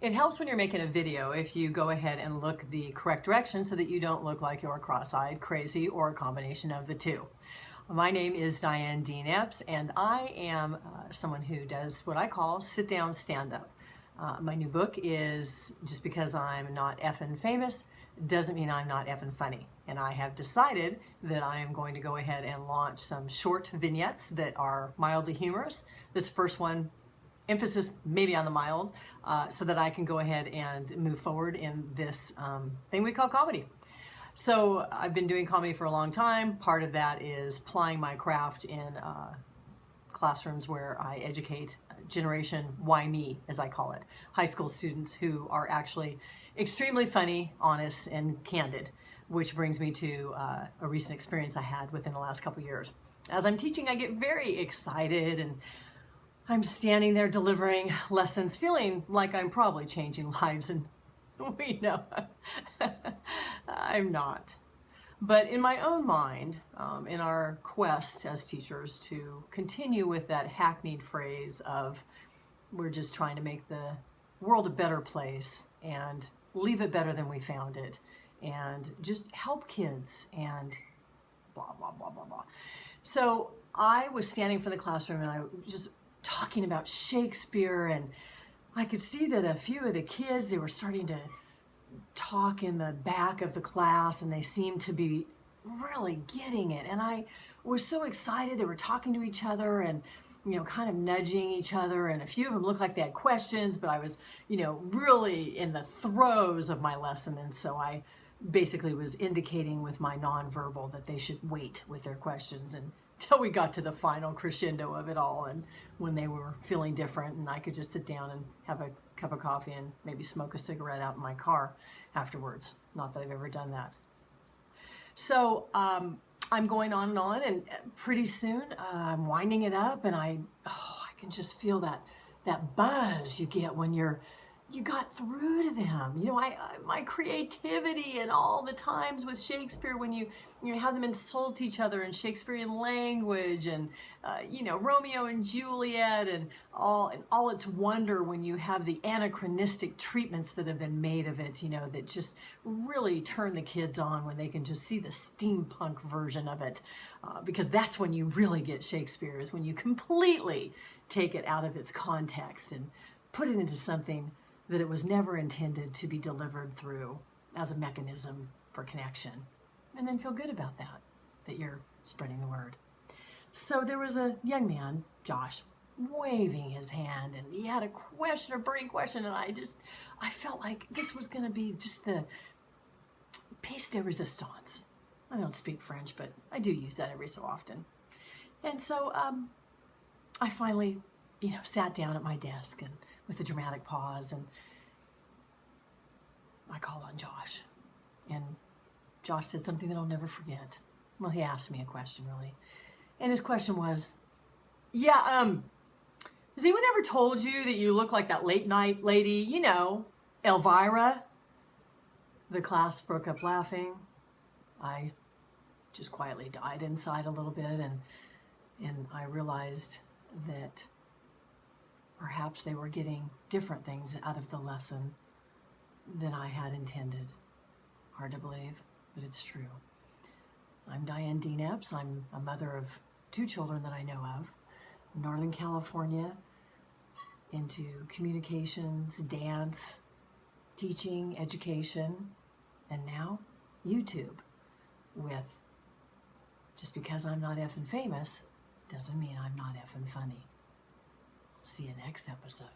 It helps when you're making a video if you go ahead and look the correct direction so that you don't look like you're cross-eyed, crazy, or a combination of the two. My name is Diane Dean-Epps, and I am someone who does what I call sit-down stand-up. My new book is Just Because I'm Not Effin' Famous Doesn't Mean I'm Not Effin' Funny. And I have decided that I am going to go ahead and launch some short vignettes that are mildly humorous. This first one, emphasis maybe on the mild, so that I can go ahead and move forward in this thing we call comedy. So I've been doing comedy for a long time. Part of that is plying my craft in classrooms where I educate Generation Why Me, as I call it, high school students who are actually extremely funny, honest, and candid, which brings me to a recent experience I had within the last couple years. As I'm teaching, I get very excited, and I'm standing there delivering lessons, feeling like I'm probably changing lives, and we know I'm not. But in my own mind, in our quest as teachers to continue with that hackneyed phrase of we're just trying to make the world a better place and leave it better than we found it and just help kids and blah, blah, blah, blah, blah. So I was standing for the classroom and I was just talking about Shakespeare, and I could see that a few of the kids, they were starting to talk in the back of the class and they seemed to be really getting it. And I was so excited. They were talking to each other and, you know, kind of nudging each other. And a few of them looked like they had questions, but I was, you know, really in the throes of my lesson. And so I basically was indicating with my nonverbal that they should wait with their questions until we got to the final crescendo of it all, and when they were feeling different and I could just sit down and have a cup of coffee and maybe smoke a cigarette out in my car afterwards. Not that I've ever done that. So I'm going on, and pretty soon I'm winding it up, and I can just feel that buzz you get when you got through to them. You know, my creativity and all the times with Shakespeare when you have them insult each other in Shakespearean language, and you know, Romeo and Juliet, and all its wonder when you have the anachronistic treatments that have been made of it, you know, that just really turn the kids on when they can just see the steampunk version of it, because that's when you really get Shakespeare, is when you completely take it out of its context and put it into something that it was never intended to be delivered through as a mechanism for connection. And then feel good about that you're spreading the word. So there was a young man, Josh, waving his hand, and he had a question, a burning question, and I felt like this was going to be just the pièce de résistance. I don't speak French, but I do use that every so often. And so I finally, you know, sat down at my desk and with a dramatic pause, and I called on Josh, and Josh said something that I'll never forget. Well, he asked me a question, really, and his question was, yeah, has anyone ever told you that you look like that late night lady, you know, Elvira? The class broke up laughing. I just quietly died inside a little bit, and I realized that perhaps they were getting different things out of the lesson than I had intended. Hard to believe, but it's true. I'm Diane Dean-Epps. I'm a mother of 2 children that I know of. Northern California, into communications, dance, teaching, education, and now YouTube with Just Because I'm Not Effin' Famous Doesn't Mean I'm Not Effin' Funny. See you next episode.